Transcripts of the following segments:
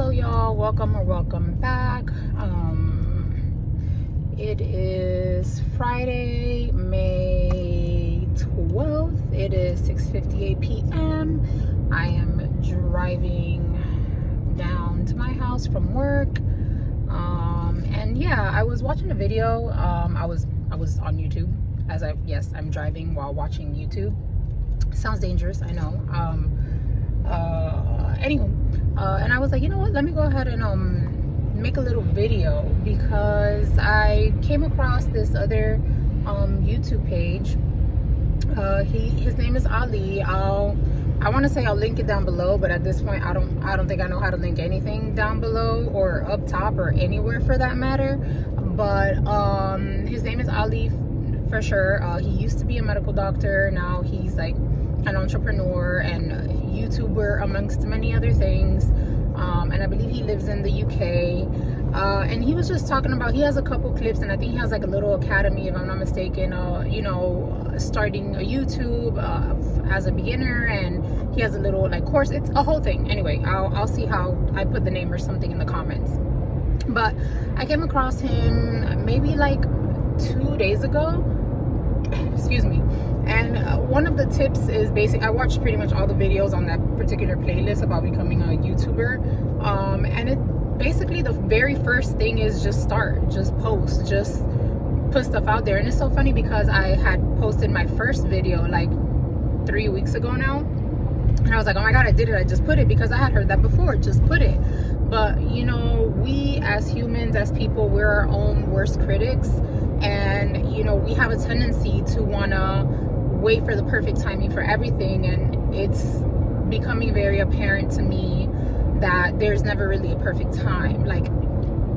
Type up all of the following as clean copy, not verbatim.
Hello y'all, welcome back. It is Friday, May 12th. It is 6:58 p.m. I am driving down to my house from work. And yeah, I was watching a video. I was on YouTube I'm driving while watching YouTube. Sounds dangerous, I know. Anyway, and I was like, you know what, let me go ahead and make a little video, because I came across this other YouTube page. His name is Ali. I want to say I'll link it down below, but at this point I don't think I know how to link anything down below or up top or anywhere for that matter. But his name is Ali for sure. He used to be a medical doctor. Now he's like an entrepreneur and YouTuber amongst many other things, and I believe he lives in the UK. And he was just talking about, he has a couple clips, and I think he has like a little academy, if I'm not mistaken, starting a YouTube as a beginner, and he has a little like course. It's a whole thing. Anyway, I'll see how I put the name or something in the comments. But I came across him maybe like 2 days ago, excuse me. And one of the tips is I watched pretty much all the videos on that particular playlist about becoming a YouTuber. And it basically, the very first thing is just post, just put stuff out there. And it's so funny because I had posted my first video like 3 weeks ago now. And I was like, oh my God, I did it. I just put it, because I had heard that before, just put it. But you know, we as humans, as people, we're our own worst critics. And you know, we have a tendency to wanna wait for the perfect timing for everything. And it's becoming very apparent to me that there's never really a perfect time. Like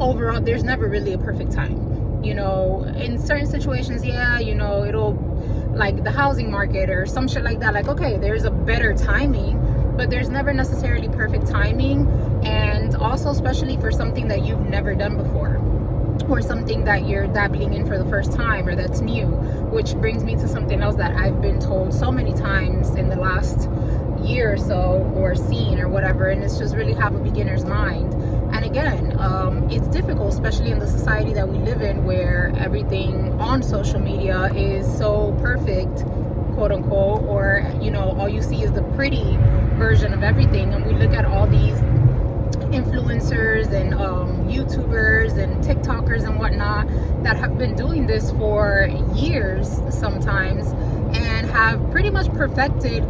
overall, there's never really a perfect time. You know, in certain situations, yeah, you know, it'll, like the housing market or some shit like that, like, okay, there's a better timing, but there's never necessarily perfect timing. And also, especially for something that you've never done before, or something that you're dabbling in for the first time, or that's new. Which brings me to something else that I've been told so many times in the last year or so, or seen or whatever, and it's just really have a beginner's mind. And again, it's difficult, especially in the society that we live in, where everything on social media is so perfect, quote unquote, or you know, all you see is the pretty version of everything. And we look at all these influencers and YouTubers and TikTokers and whatnot that have been doing this for years sometimes, and have pretty much perfected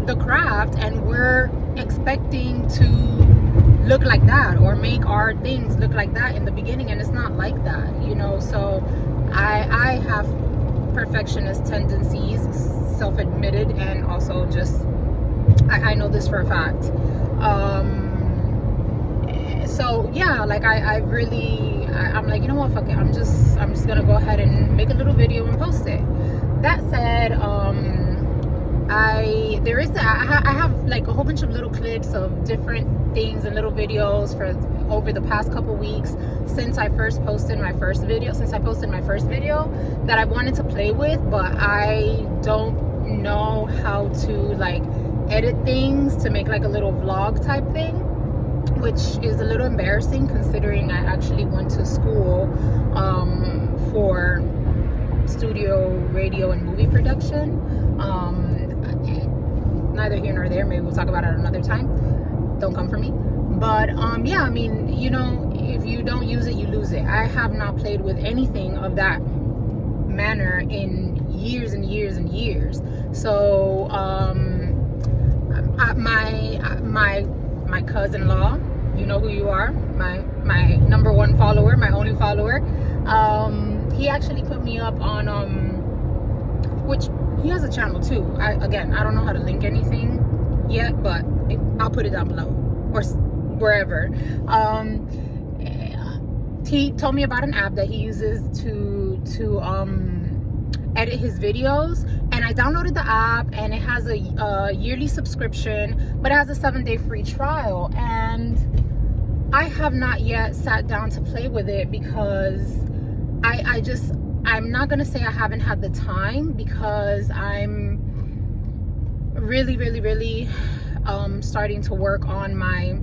the craft, and we're expecting to look like that or make our things look like that in the beginning, and it's not like that, you know. So I have perfectionist tendencies, self-admitted, and also just I know this for a fact. So yeah, like I'm like, you know what, fuck it, I'm just gonna go ahead and make a little video and post it. That said, I have like a whole bunch of little clips of different things and little videos for over the past couple weeks since I posted my first video that I wanted to play with, but I don't know how to like edit things to make like a little vlog type thing, which is a little embarrassing considering I actually went to school for studio, radio, and movie production. Neither here nor there, maybe we'll talk about it another time, don't come for me. But yeah, I mean, you know, if you don't use it, you lose it. I have not played with anything of that manner in years and years and years. So my cousin-in-law, you know who you are, my number one follower, my only follower, he actually put me up on which he has a channel too. I don't know how to link anything yet, but I'll put it down below or wherever. He told me about an app that he uses to edit his videos, and I downloaded the app, and it has a yearly subscription, but it has a 7-day free trial. And I have not yet sat down to play with it, because I'm not gonna say I haven't had the time, because I'm really starting to work on my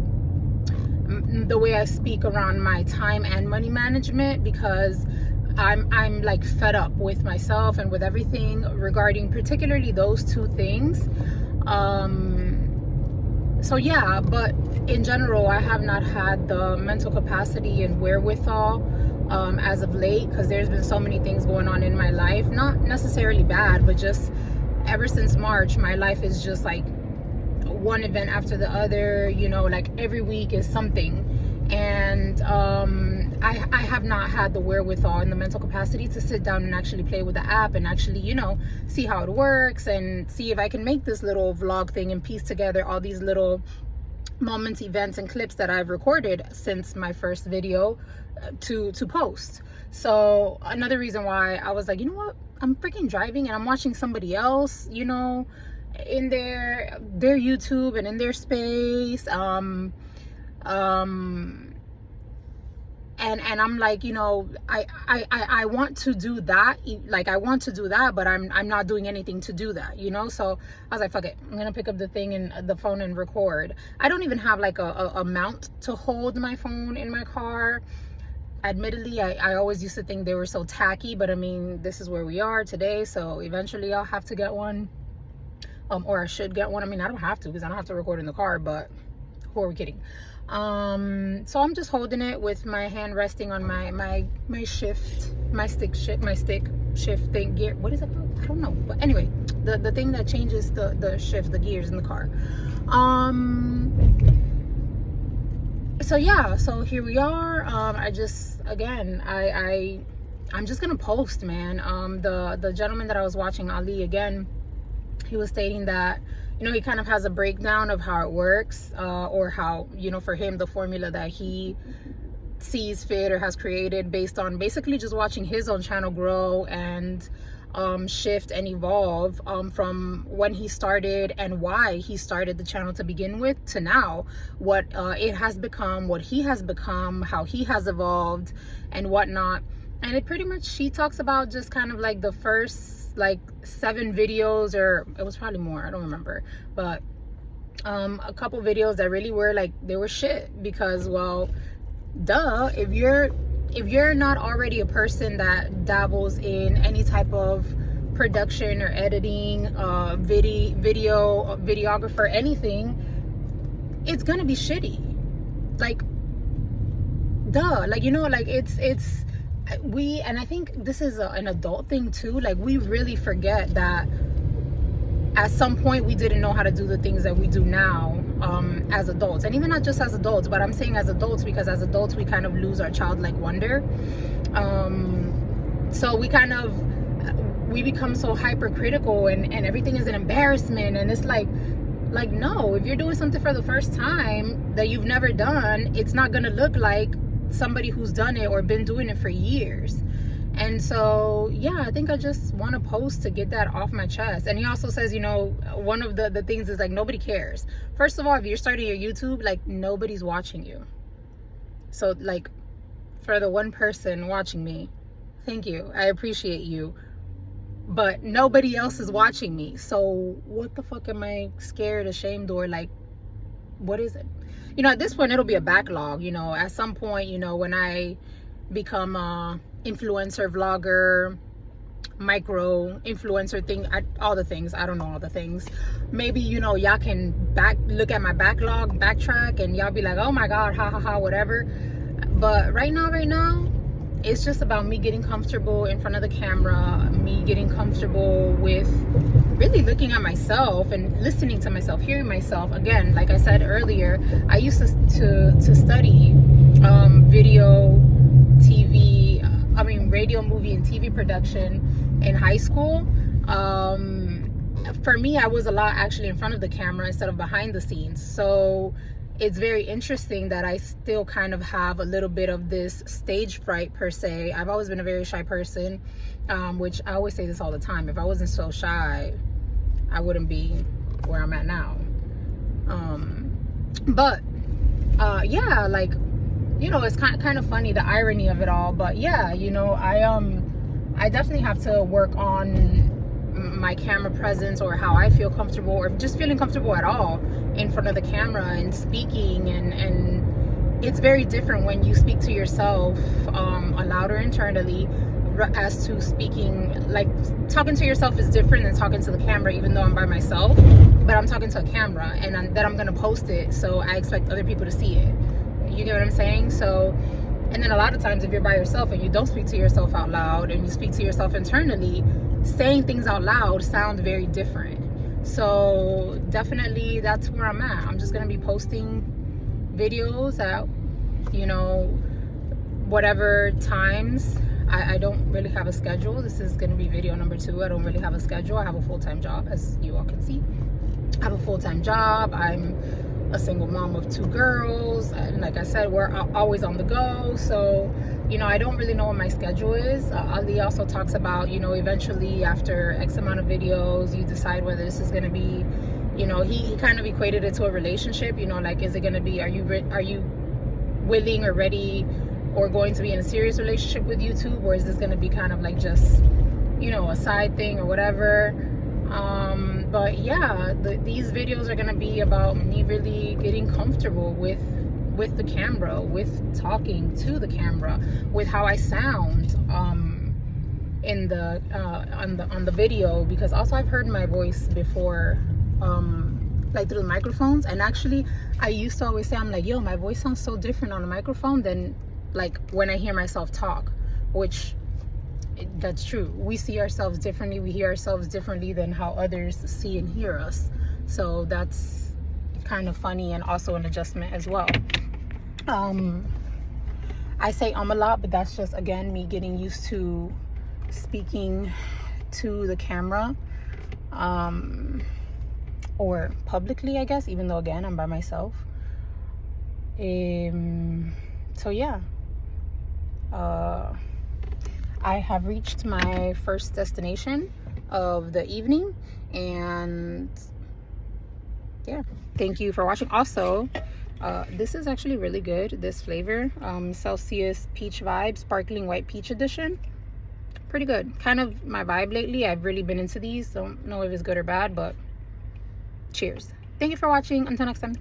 the way I speak around my time and money management, because I'm like fed up with myself and with everything regarding particularly those two things. So yeah, but in general, I have not had the mental capacity and wherewithal as of late, because there's been so many things going on in my life, not necessarily bad, but just ever since March, my life is just like one event after the other, you know, like every week is something. And I have not had the wherewithal and the mental capacity to sit down and actually play with the app and actually, you know, see how it works and see if I can make this little vlog thing and piece together all these little moments, events, and clips that I've recorded since my first video to post. So another reason why I was like, you know what, I'm freaking driving and I'm watching somebody else, you know, in their YouTube and in their space, and I'm like, you know, I want to do that, like I want to do that, but I'm not doing anything to do that, you know. So I was like, fuck it, I'm gonna pick up the thing and the phone and record. I don't even have like a mount to hold my phone in my car. Admittedly, I always used to think they were so tacky, but I mean, this is where we are today, so eventually I'll have to get one, or I should get one. I mean, I don't have to, because I don't have to record in the car, but who are we kidding? So I'm just holding it with my hand resting on my stick shift thing, gear, what is it called? I don't know, but anyway, the thing that changes the shift, the gears in the car. So yeah, so here we are. I just, again, I'm just gonna post, man. The gentleman that I was watching, Ali, again, he was stating that, you know, he kind of has a breakdown of how it works, or how, you know, for him, the formula that he sees fit or has created based on basically just watching his own channel grow and shift and evolve, from when he started and why he started the channel to begin with to now, what it has become, what he has become, how he has evolved and whatnot. And it pretty much, she talks about just kind of like the first like 7 videos, or it was probably more, I don't remember, but a couple videos that really were like, they were shit, because, well, duh, if you're not already a person that dabbles in any type of production or editing, videographer, anything, it's gonna be shitty. Like, duh, like, you know, like it's and I think this is an adult thing too, like we really forget that at some point we didn't know how to do the things that we do now, as adults. And even not just as adults, but I'm saying as adults, because as adults we kind of lose our childlike wonder. So we become so hypercritical, and everything is an embarrassment, and it's like no, if you're doing something for the first time that you've never done, it's not gonna look like somebody who's done it or been doing it for years. And so yeah, I think I just want to post to get that off my chest. And he also says, you know, one of the things is like, nobody cares. First of all, if you're starting your YouTube, like, nobody's watching you. So like, for the one person watching me, thank you, I appreciate you, but nobody else is watching me. So what the fuck am I scared, ashamed, or like, what is it? You know, at this point it'll be a backlog. You know, at some point, you know, when I become a influencer, vlogger, micro influencer thing, all the things, I don't know all the things, maybe, you know, y'all can look at my backlog, backtrack, and y'all be like, oh my god, ha ha ha, whatever. But right now it's just about me getting comfortable in front of the camera, me getting comfortable with really looking at myself and listening to myself, hearing myself. Again, like I said earlier, I used to study video, TV, radio, movie, and TV production in high school. For me, I was a lot actually in front of the camera instead of behind the scenes. So it's very interesting that I still kind of have a little bit of this stage fright per se. I've always been a very shy person, which I always say this all the time. If I wasn't so shy, I wouldn't be where I'm at now. Yeah, like, you know, it's kind of funny, the irony of it all. But yeah, you know, I definitely have to work on my camera presence, or how I feel comfortable, or just feeling comfortable at all in front of the camera and speaking and it's very different when you speak to yourself louder internally as to speaking, like talking to yourself is different than talking to the camera, even though I'm by myself, but I'm talking to a camera and then I'm gonna post it, so I expect other people to see it. You get what I'm saying? So, and then a lot of times if you're by yourself and you don't speak to yourself out loud and you speak to yourself internally, saying things out loud sounds very different. So definitely that's where I'm at. I'm just gonna be posting videos at, you know, whatever times. I don't really have a schedule. This is going to be video number 2. I don't really have a schedule. I have a full-time job, as you all can see. I have a full-time job. I'm a single mom of 2 girls, and like I said, we're always on the go. So, you know, I don't really know what my schedule is. Ali also talks about, you know, eventually after X amount of videos, you decide whether this is going to be, you know, he kind of equated it to a relationship. You know, like, is it going to be, are you willing or ready or going to be in a serious relationship with YouTube, or is this going to be kind of like just, you know, a side thing or whatever? But yeah, these videos are going to be about me really getting comfortable with the camera, with talking to the camera, with how I sound in the on the video, because also I've heard my voice before, like through the microphones. And actually I used to always say, I'm like, yo, my voice sounds so different on the microphone than like when I hear myself talk, which that's true. We see ourselves differently, we hear ourselves differently than how others see and hear us. So that's kind of funny and also an adjustment as well. I say a lot, but that's just, again, me getting used to speaking to the camera, or publicly, I guess, even though again I'm by myself. So yeah, I have reached my first destination of the evening, and yeah, thank you for watching. Also, this is actually really good, this flavor, Celsius Peach Vibe Sparkling White Peach Edition. Pretty good, kind of my vibe lately. I've really been into these. Don't know if it's good or bad, but cheers. Thank you for watching. Until next time.